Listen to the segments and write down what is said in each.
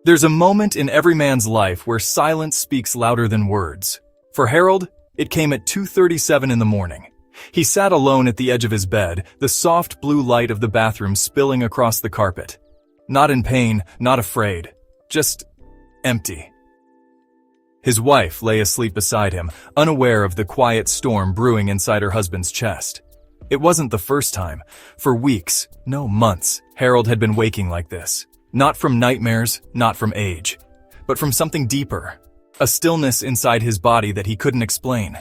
There's a moment in every man's life where silence speaks louder than words. For Harold, it came at 2:37 in the morning. He sat alone at the edge of his bed, the soft blue light of the bathroom spilling across the carpet. Not in pain, not afraid, just empty. His wife lay asleep beside him, unaware of the quiet storm brewing inside her husband's chest. It wasn't the first time. For weeks, no months, Harold had been waking like this. Not from nightmares, not from age, but from something deeper. A stillness inside his body that he couldn't explain.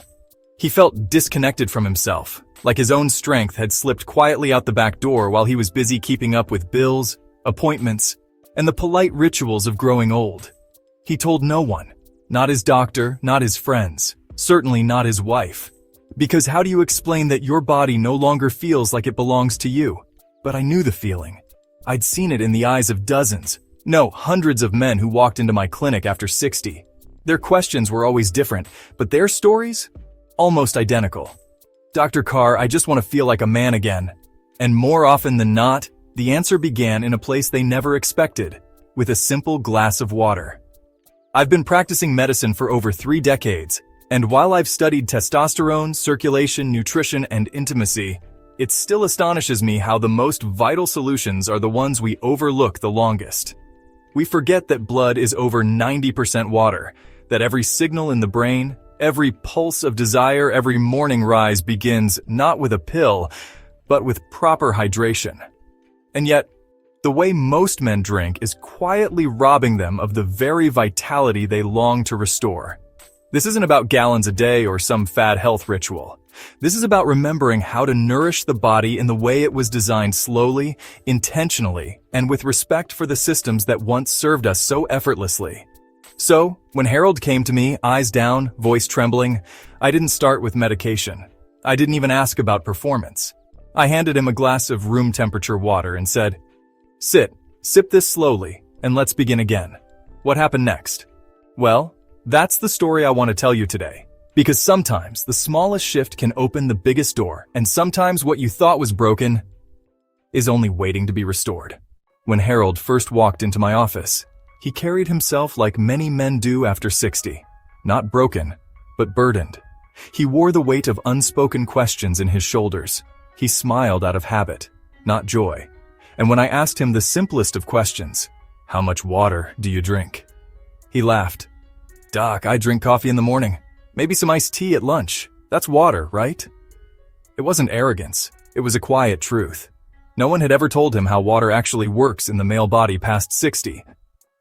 He felt disconnected from himself, like his own strength had slipped quietly out the back door while he was busy keeping up with bills, appointments, and the polite rituals of growing old. He told no one, not his doctor, not his friends, certainly not his wife. Because how do you explain that your body no longer feels like it belongs to you? But I knew the feeling. I'd seen it in the eyes of dozens, no, hundreds of men who walked into my clinic after 60. Their questions were always different, but their stories? Almost identical. Dr. Carr, I just want to feel like a man again. And more often than not, the answer began in a place they never expected, with a simple glass of water. I've been practicing medicine for over 3 decades, and while I've studied testosterone, circulation, nutrition, and intimacy, it still astonishes me how the most vital solutions are the ones we overlook the longest. We forget that blood is over 90% water, that every signal in the brain, every pulse of desire, every morning rise begins not with a pill, but with proper hydration. And yet, the way most men drink is quietly robbing them of the very vitality they long to restore. This isn't about gallons a day or some fad health ritual. This is about remembering how to nourish the body in the way it was designed slowly, intentionally, and with respect for the systems that once served us so effortlessly. So, when Harold came to me, eyes down, voice trembling, I didn't start with medication. I didn't even ask about performance. I handed him a glass of room temperature water and said, "Sit, sip this slowly, and let's begin again." What happened next? Well, that's the story I want to tell you today. Because sometimes the smallest shift can open the biggest door, and sometimes what you thought was broken is only waiting to be restored. When Harold first walked into my office, he carried himself like many men do after 60. Not broken, but burdened. He wore the weight of unspoken questions in his shoulders. He smiled out of habit, not joy. And when I asked him the simplest of questions, "How much water do you drink?" he laughed. "Doc, I drink coffee in the morning. Maybe some iced tea at lunch. That's water, right?" It wasn't arrogance. It was a quiet truth. No one had ever told him how water actually works in the male body past 60.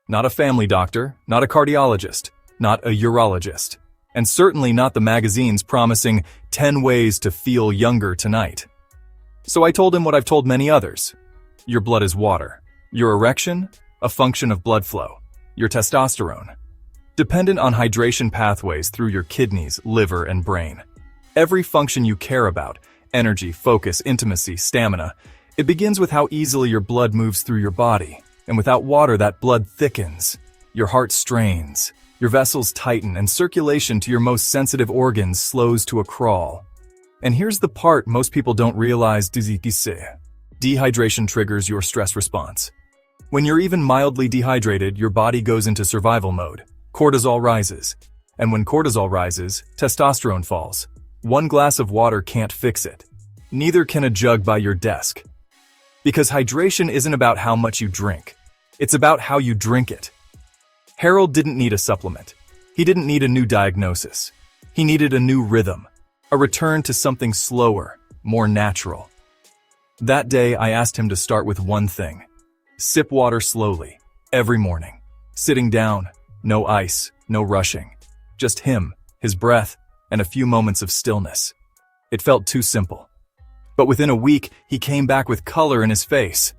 Not a family doctor, not a cardiologist, not a urologist, and certainly not the magazines promising 10 ways to feel younger tonight. So I told him what I've told many others. Your blood is water. Your erection, a function of blood flow. Your testosterone, dependent on hydration pathways through your kidneys, liver, and brain. Every function you care about, energy, focus, intimacy, stamina, it begins with how easily your blood moves through your body. And without water, that blood thickens. Your heart strains. Your vessels tighten, and circulation to your most sensitive organs slows to a crawl. And here's the part most people don't realize. Dehydration triggers your stress response. When you're even mildly dehydrated, your body goes into survival mode. Cortisol rises. And when cortisol rises, testosterone falls. One glass of water can't fix it. Neither can a jug by your desk. Because hydration isn't about how much you drink. It's about how you drink it. Harold didn't need a supplement. He didn't need a new diagnosis. He needed a new rhythm, a return to something slower, more natural. That day, I asked him to start with one thing. Sip water slowly, every morning. Sitting down, no ice, no rushing. Just him, his breath, and a few moments of stillness. It felt too simple. But within a week, he came back with color in his face.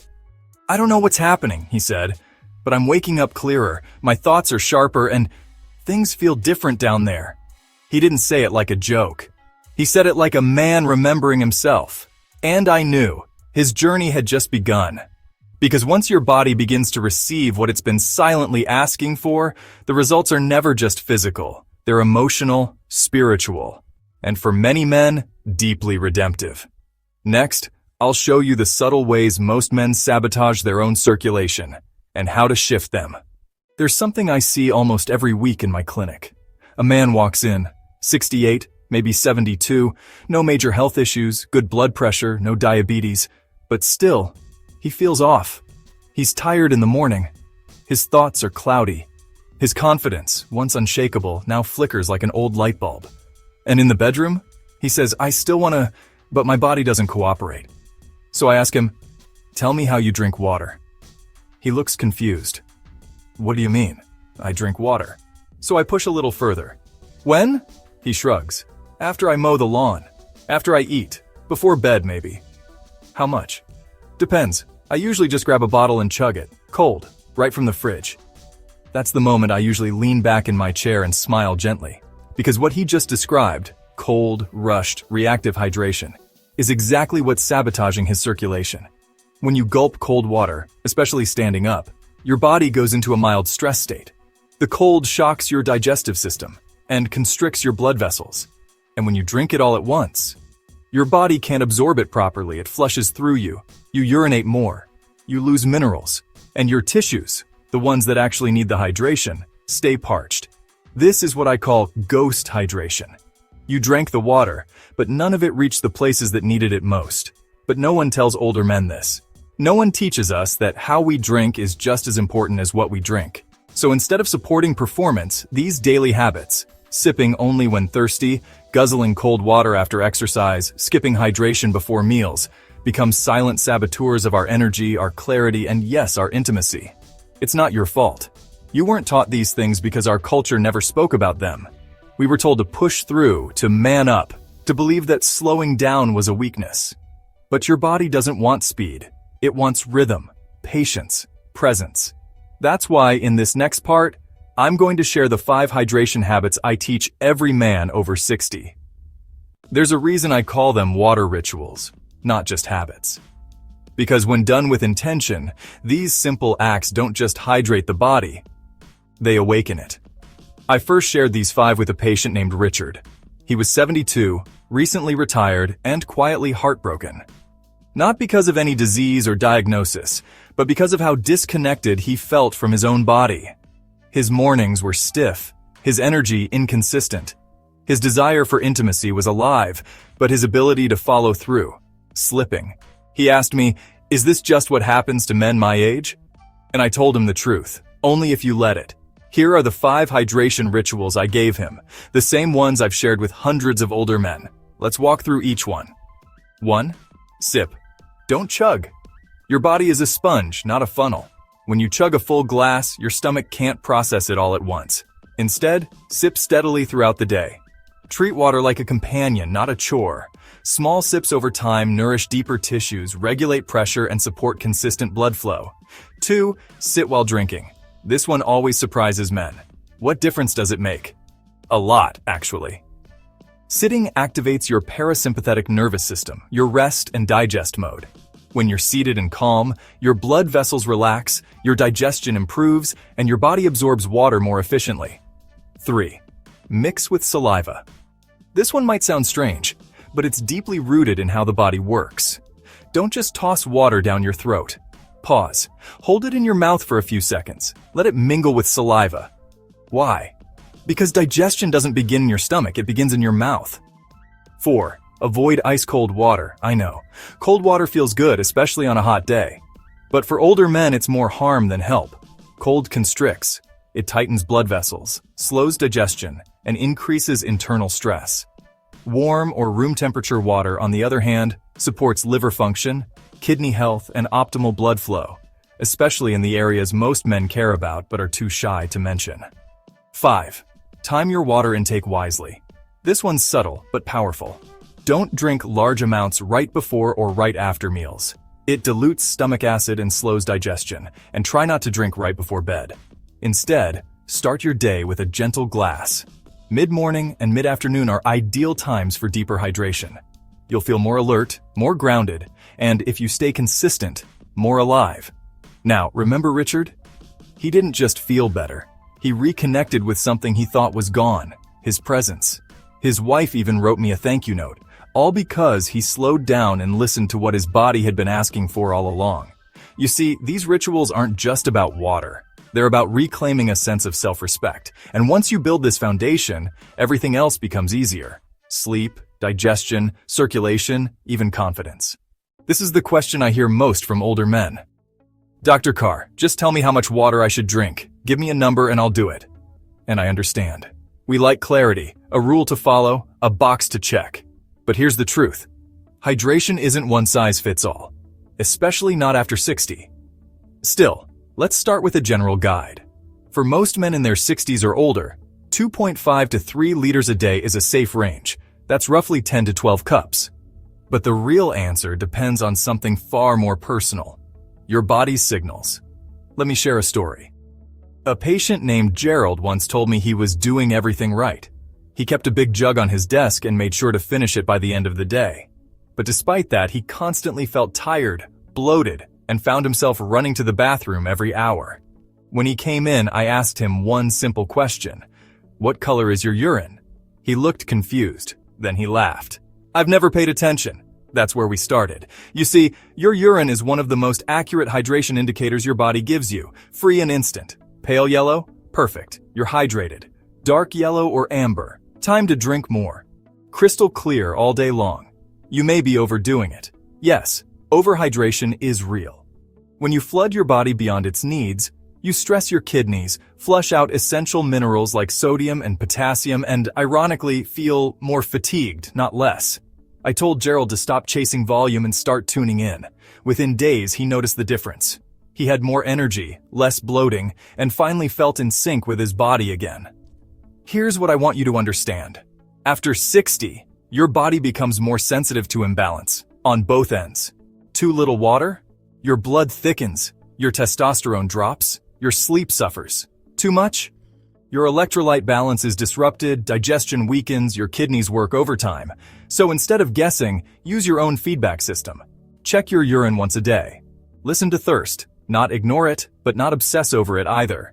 "I don't know what's happening," he said, "but I'm waking up clearer, my thoughts are sharper, and things feel different down there." He didn't say it like a joke. He said it like a man remembering himself. And I knew his journey had just begun. Because once your body begins to receive what it's been silently asking for, the results are never just physical. They're emotional, spiritual, and for many men, deeply redemptive. Next, I'll show you the subtle ways most men sabotage their own circulation and how to shift them. There's something I see almost every week in my clinic. A man walks in, 68, maybe 72, no major health issues, good blood pressure, no diabetes, but still, he feels off. He's tired in the morning. His thoughts are cloudy. His confidence, once unshakable, now flickers like an old light bulb. And in the bedroom, he says, I still want to, but my body doesn't cooperate. So I ask him, tell me how you drink water. He looks confused. What do you mean? I drink water. So I push a little further. When? He shrugs. After I mow the lawn. After I eat. Before bed, maybe. How much? Depends. I usually just grab a bottle and chug it. Cold. Right from the fridge. That's the moment I usually lean back in my chair and smile gently. Because what he just described, cold, rushed, reactive hydration, is exactly what's sabotaging his circulation. When you gulp cold water, especially standing up, your body goes into a mild stress state. The cold shocks your digestive system and constricts your blood vessels. And when you drink it all at once, your body can't absorb it properly. It flushes through you. You urinate more. You lose minerals. And your tissues, the ones that actually need the hydration, stay parched. This is what I call ghost hydration. You drank the water, but none of it reached the places that needed it most. But no one tells older men this. No one teaches us that how we drink is just as important as what we drink. So instead of supporting performance, these daily habits, sipping only when thirsty, guzzling cold water after exercise, skipping hydration before meals, become silent saboteurs of our energy, our clarity, and yes, our intimacy. It's not your fault. You weren't taught these things because our culture never spoke about them. We were told to push through, to man up, to believe that slowing down was a weakness. But your body doesn't want speed. It wants rhythm, patience, presence. That's why in this next part, I'm going to share the 5 hydration habits I teach every man over 60. There's a reason I call them water rituals, not just habits. Because when done with intention, these simple acts don't just hydrate the body, they awaken it. I first shared these 5 with a patient named Richard. He was 72, recently retired, and quietly heartbroken. Not because of any disease or diagnosis, but because of how disconnected he felt from his own body. His mornings were stiff, his energy inconsistent. His desire for intimacy was alive, but his ability to follow through, slipping. He asked me, is this just what happens to men my age? And I told him the truth, only if you let it. Here are the 5 hydration rituals I gave him, the same ones I've shared with hundreds of older men. Let's walk through each one. 1. Sip. Don't chug. Your body is a sponge, not a funnel. When you chug a full glass, your stomach can't process it all at once. Instead, sip steadily throughout the day. Treat water like a companion, not a chore. Small sips over time nourish deeper tissues, regulate pressure, and support consistent blood flow. 2. Sit while drinking. This one always surprises men. What difference does it make? A lot, actually. Sitting activates your parasympathetic nervous system, your rest and digest mode. When you're seated and calm, your blood vessels relax, your digestion improves, and your body absorbs water more efficiently. 3. Mix with saliva. This one might sound strange, but it's deeply rooted in how the body works. Don't just toss water down your throat. Pause. Hold it in your mouth for a few seconds. Let it mingle with saliva. Why? Because digestion doesn't begin in your stomach, it begins in your mouth. 4. Avoid ice-cold water. I know. Cold water feels good, especially on a hot day. But for older men, it's more harm than help. Cold constricts. It tightens blood vessels, slows digestion, and increases internal stress. Warm or room temperature water, on the other hand, supports liver function, kidney health, and optimal blood flow, especially in the areas most men care about but are too shy to mention. 5. Time your water intake wisely. This one's subtle but powerful. Don't drink large amounts right before or right after meals. It dilutes stomach acid and slows digestion, and try not to drink right before bed. Instead, start your day with a gentle glass. Mid-morning and mid-afternoon are ideal times for deeper hydration. You'll feel more alert, more grounded, and if you stay consistent, more alive. Now, remember Richard? He didn't just feel better. He reconnected with something he thought was gone, his presence. His wife even wrote me a thank you note, all because he slowed down and listened to what his body had been asking for all along. You see, these rituals aren't just about water. They're about reclaiming a sense of self-respect. And once you build this foundation, everything else becomes easier. Sleep, digestion, circulation, even confidence. This is the question I hear most from older men. Dr. Carr, just tell me how much water I should drink. Give me a number and I'll do it. And I understand. We like clarity, a rule to follow, a box to check. But here's the truth. Hydration isn't one size fits all, especially not after 60. Still, let's start with a general guide. For most men in their 60s or older, 2.5 to 3 liters a day is a safe range. That's roughly 10 to 12 cups. But the real answer depends on something far more personal. Your body's signals. Let me share a story. A patient named Gerald once told me he was doing everything right. He kept a big jug on his desk and made sure to finish it by the end of the day. But despite that, he constantly felt tired, bloated, and found himself running to the bathroom every hour. When he came in, I asked him one simple question. What color is your urine? He looked confused. Then he laughed. I've never paid attention. That's where we started. You see, your urine is one of the most accurate hydration indicators your body gives you. Free and instant. Pale yellow? Perfect. You're hydrated. Dark yellow or amber? Time to drink more. Crystal clear all day long. You may be overdoing it. Yes, overhydration is real. When you flood your body beyond its needs, you stress your kidneys, flush out essential minerals like sodium and potassium, and ironically feel more fatigued, not less. I told Gerald to stop chasing volume and start tuning in. Within days, he noticed the difference. He had more energy, less bloating, and finally felt in sync with his body again. Here's what I want you to understand. After 60, your body becomes more sensitive to imbalance, on both ends. Too little water? Your blood thickens, your testosterone drops, your sleep suffers. Too much? Your electrolyte balance is disrupted, digestion weakens, your kidneys work overtime. So instead of guessing, use your own feedback system. Check your urine once a day. Listen to thirst. Not ignore it, but not obsess over it either.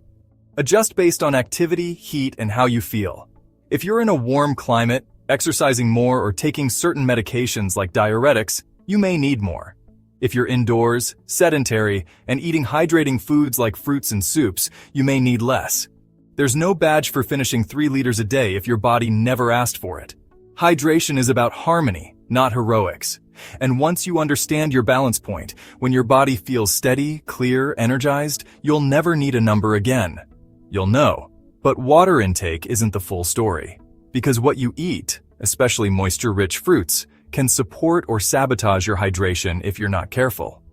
Adjust based on activity, heat, and how you feel. If you're in a warm climate, exercising more, or taking certain medications like diuretics, you may need more. If you're indoors, sedentary, and eating hydrating foods like fruits and soups, you may need less. There's no badge for finishing 3 liters a day if your body never asked for it. Hydration is about harmony, not heroics. And once you understand your balance point, when your body feels steady, clear, energized, you'll never need a number again. You'll know. But water intake isn't the full story. Because what you eat, especially moisture-rich fruits, can support or sabotage your hydration if you're not careful.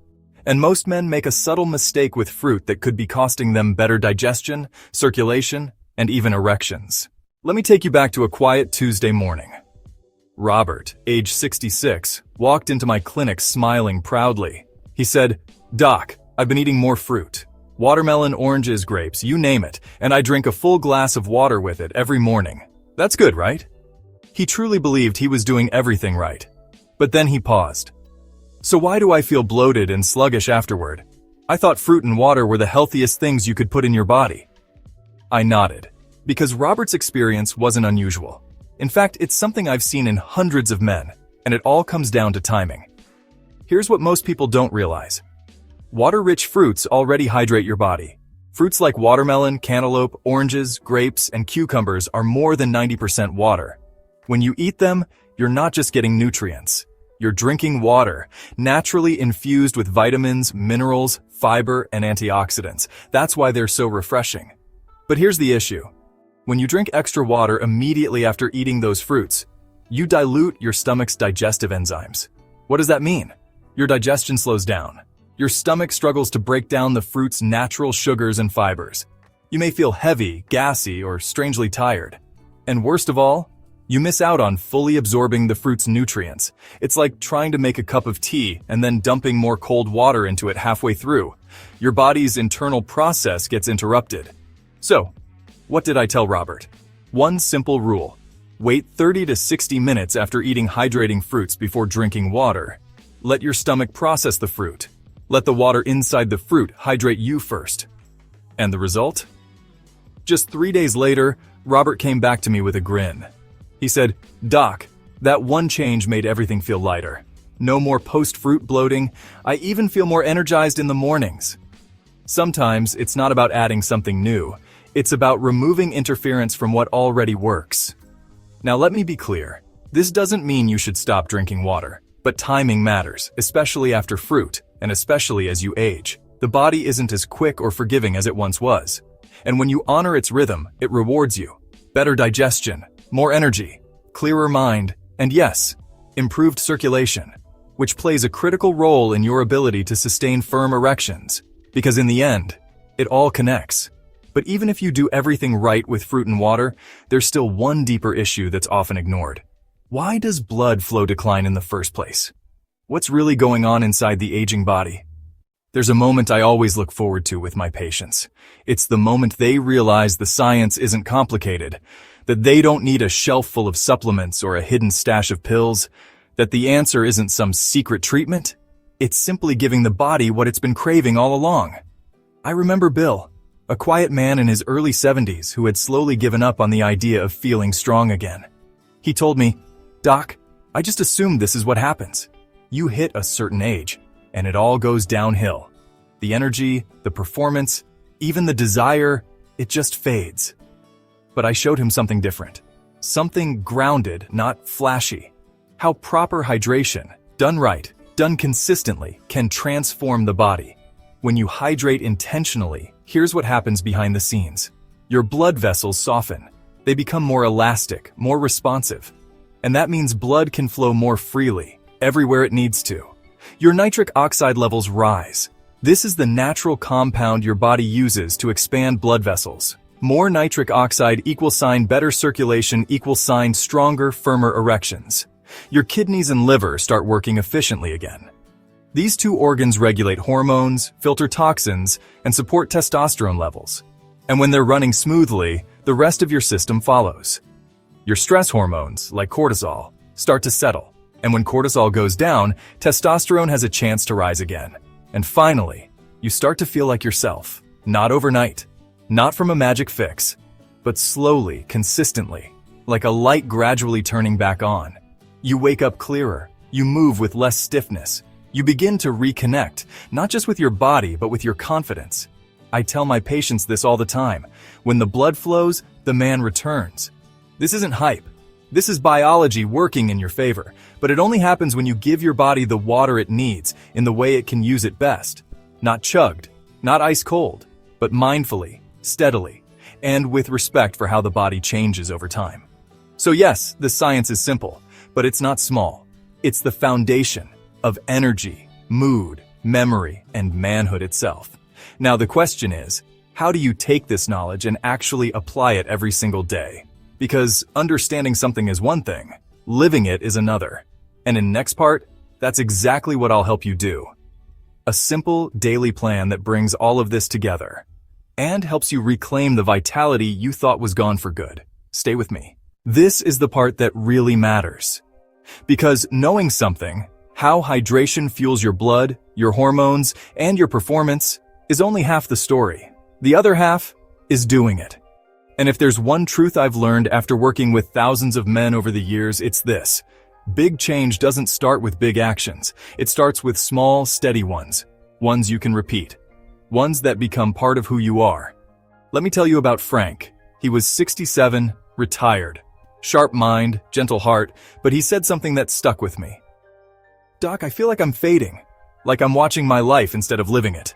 And most men make a subtle mistake with fruit that could be costing them better digestion, circulation, and even erections. Let me take you back to a quiet Tuesday morning. Robert, age 66, walked into my clinic smiling proudly. He said, "Doc, I've been eating more fruit. Watermelon, oranges, grapes, you name it, and I drink a full glass of water with it every morning. That's good, right?" He truly believed he was doing everything right. But then he paused. "So why do I feel bloated and sluggish afterward? I thought fruit and water were the healthiest things you could put in your body." I nodded, because Robert's experience wasn't unusual. In fact, it's something I've seen in hundreds of men, and it all comes down to timing. Here's what most people don't realize. Water-rich fruits already hydrate your body. Fruits like watermelon, cantaloupe, oranges, grapes, and cucumbers are more than 90% water. When you eat them, you're not just getting nutrients. You're drinking water, naturally infused with vitamins, minerals, fiber, and antioxidants. That's why they're so refreshing. But here's the issue. When you drink extra water immediately after eating those fruits, you dilute your stomach's digestive enzymes. What does that mean? Your digestion slows down. Your stomach struggles to break down the fruit's natural sugars and fibers. You may feel heavy, gassy, or strangely tired. And worst of all, you miss out on fully absorbing the fruit's nutrients. It's like trying to make a cup of tea and then dumping more cold water into it halfway through. Your body's internal process gets interrupted. So, what did I tell Robert? One simple rule. Wait 30 to 60 minutes after eating hydrating fruits before drinking water. Let your stomach process the fruit. Let the water inside the fruit hydrate you first. And the result? Just 3 days later, Robert came back to me with a grin. He said, "Doc, that one change made everything feel lighter. No more post-fruit bloating. I even feel more energized in the mornings." Sometimes it's not about adding something new. It's about removing interference from what already works. Now let me be clear. This doesn't mean you should stop drinking water, but timing matters, especially after fruit, and especially as you age. The body isn't as quick or forgiving as it once was. And when you honor its rhythm, it rewards you. Better digestion, more energy, clearer mind, and yes, improved circulation, which plays a critical role in your ability to sustain firm erections. Because in the end, it all connects. But even if you do everything right with fruit and water, there's still one deeper issue that's often ignored. Why does blood flow decline in the first place? What's really going on inside the aging body? There's a moment I always look forward to with my patients. It's the moment they realize the science isn't complicated, that they don't need a shelf full of supplements or a hidden stash of pills, that the answer isn't some secret treatment. It's simply giving the body what it's been craving all along. I remember Bill, a quiet man in his early 70s who had slowly given up on the idea of feeling strong again. He told me, "Doc, I just assumed this is what happens. You hit a certain age, and it all goes downhill. The energy, the performance, even the desire, it just fades." But I showed him something different. Something grounded, not flashy. How proper hydration, done right, done consistently, can transform the body. When you hydrate intentionally, here's what happens behind the scenes. Your blood vessels soften. They become more elastic, more responsive. And that means blood can flow more freely, everywhere it needs to. Your nitric oxide levels rise. This is the natural compound your body uses to expand blood vessels. More nitric oxide equals better circulation equals stronger, firmer erections. Your kidneys and liver start working efficiently again. These two organs regulate hormones, filter toxins, and support testosterone levels. And when they're running smoothly, the rest of your system follows. Your stress hormones, like cortisol, start to settle. And when cortisol goes down, testosterone has a chance to rise again. And finally, you start to feel like yourself. Not overnight, not from a magic fix, but slowly, consistently, like a light gradually turning back on. You wake up clearer, you move with less stiffness, you begin to reconnect, not just with your body, but with your confidence. I tell my patients this all the time. When the blood flows, the man returns. This isn't hype. This is biology working in your favor, but it only happens when you give your body the water it needs in the way it can use it best. Not chugged, not ice cold, but mindfully, steadily, and with respect for how the body changes over time. So yes, the science is simple, but it's not small. It's the foundation of energy, mood, memory, and manhood itself. Now the question is, how do you take this knowledge and actually apply it every single day? Because understanding something is one thing, living it is another. And in next part, that's exactly what I'll help you do. A simple daily plan that brings all of this together and helps you reclaim the vitality you thought was gone for good. Stay with me. This is the part that really matters. Because knowing something, how hydration fuels your blood, your hormones, and your performance, is only half the story. The other half is doing it. And if there's one truth I've learned after working with thousands of men over the years, it's this. Big change doesn't start with big actions. It starts with small, steady ones. Ones you can repeat. Ones that become part of who you are. Let me tell you about Frank. He was 67, retired. Sharp mind, gentle heart, but he said something that stuck with me. "Doc, I feel like I'm fading. Like I'm watching my life instead of living it."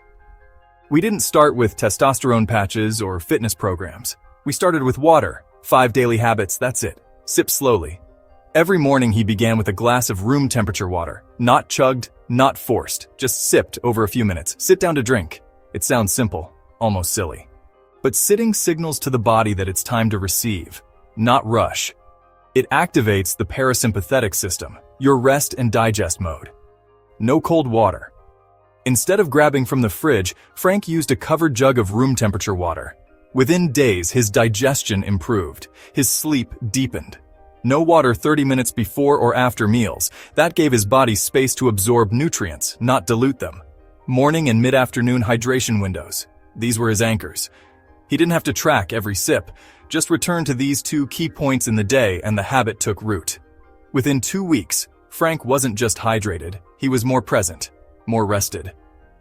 We didn't start with testosterone patches or fitness programs. We started with water, 5 daily habits, that's it. Sip slowly. Every morning he began with a glass of room temperature water. Not chugged, not forced, just sipped over a few minutes. Sit down to drink. It sounds simple, almost silly. But sitting signals to the body that it's time to receive, not rush. It activates the parasympathetic system, your rest and digest mode. No cold water. Instead of grabbing from the fridge, Frank used a covered jug of room temperature water. Within days, his digestion improved. His sleep deepened. No water 30 minutes before or after meals. That gave his body space to absorb nutrients, not dilute them. Morning and mid-afternoon hydration windows. These were his anchors. He didn't have to track every sip. Just return to these 2 key points in the day and the habit took root. Within 2 weeks, Frank wasn't just hydrated. He was more present, more rested.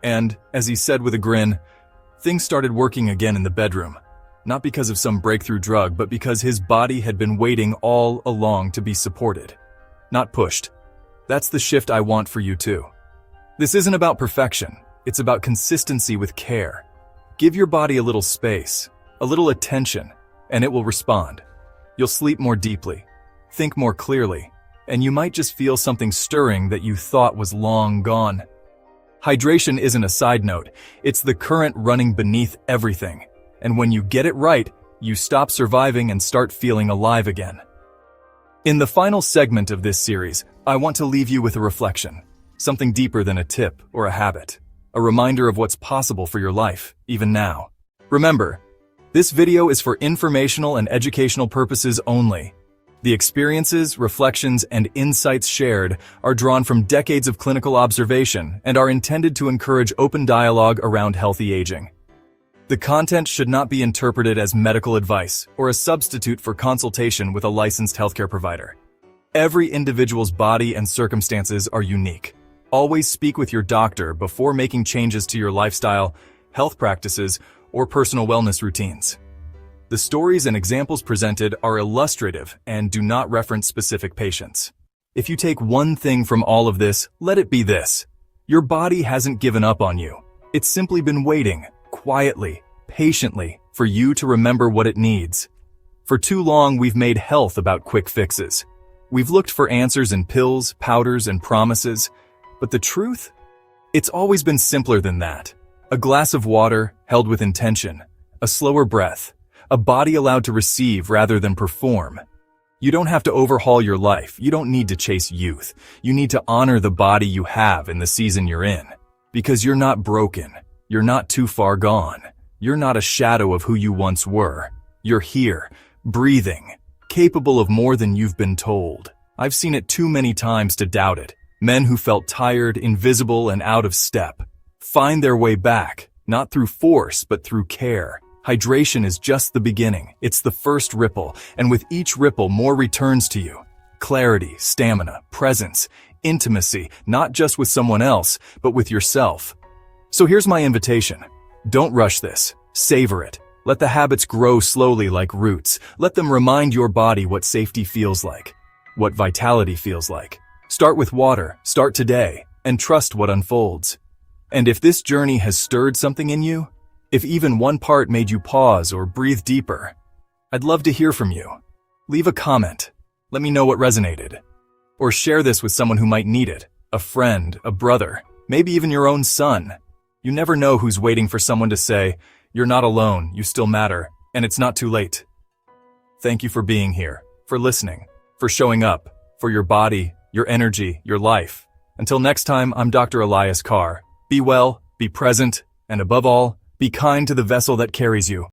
And, as he said with a grin, Things started working again in the bedroom, not because of some breakthrough drug, but because his body had been waiting all along to be supported, not pushed. That's the shift I want for you too. This isn't about perfection, it's about consistency with care. Give your body a little space, a little attention, and it will respond. You'll sleep more deeply, think more clearly, and you might just feel something stirring that you thought was long gone. Hydration isn't a side note, it's the current running beneath everything. And when you get it right, you stop surviving and start feeling alive again. In the final segment of this series, I want to leave you with a reflection, something deeper than a tip or a habit, a reminder of what's possible for your life, even now. Remember, this video is for informational and educational purposes only. The experiences, reflections, and insights shared are drawn from decades of clinical observation and are intended to encourage open dialogue around healthy aging. The content should not be interpreted as medical advice or a substitute for consultation with a licensed healthcare provider. Every individual's body and circumstances are unique. Always speak with your doctor before making changes to your lifestyle, health practices, or personal wellness routines. The stories and examples presented are illustrative and do not reference specific patients. If you take one thing from all of this, let it be this. Your body hasn't given up on you. It's simply been waiting, quietly, patiently, for you to remember what it needs. For too long, we've made health about quick fixes. We've looked for answers in pills, powders, and promises. But the truth? It's always been simpler than that. A glass of water held with intention, a slower breath, a body allowed to receive rather than perform. You don't have to overhaul your life. You don't need to chase youth. You need to honor the body you have in the season you're in. Because you're not broken. You're not too far gone. You're not a shadow of who you once were. You're here, breathing, capable of more than you've been told. I've seen it too many times to doubt it. Men who felt tired, invisible, and out of step find their way back, not through force, but through care. Hydration is just the beginning. It's the first ripple, and with each ripple, more returns to you. Clarity, stamina, presence, intimacy, not just with someone else, but with yourself. So here's my invitation. Don't rush this. Savor it. Let the habits grow slowly like roots. Let them remind your body what safety feels like, what vitality feels like. Start with water, start today, and trust what unfolds. And if this journey has stirred something in you, if even one part made you pause or breathe deeper, I'd love to hear from you. Leave a comment. Let me know what resonated. Or share this with someone who might need it. A friend, a brother, maybe even your own son. You never know who's waiting for someone to say, "You're not alone, you still matter, and it's not too late." Thank you for being here, for listening, for showing up, for your body, your energy, your life. Until next time, I'm Dr. Elias Carr. Be well, be present, and above all, be kind to the vessel that carries you.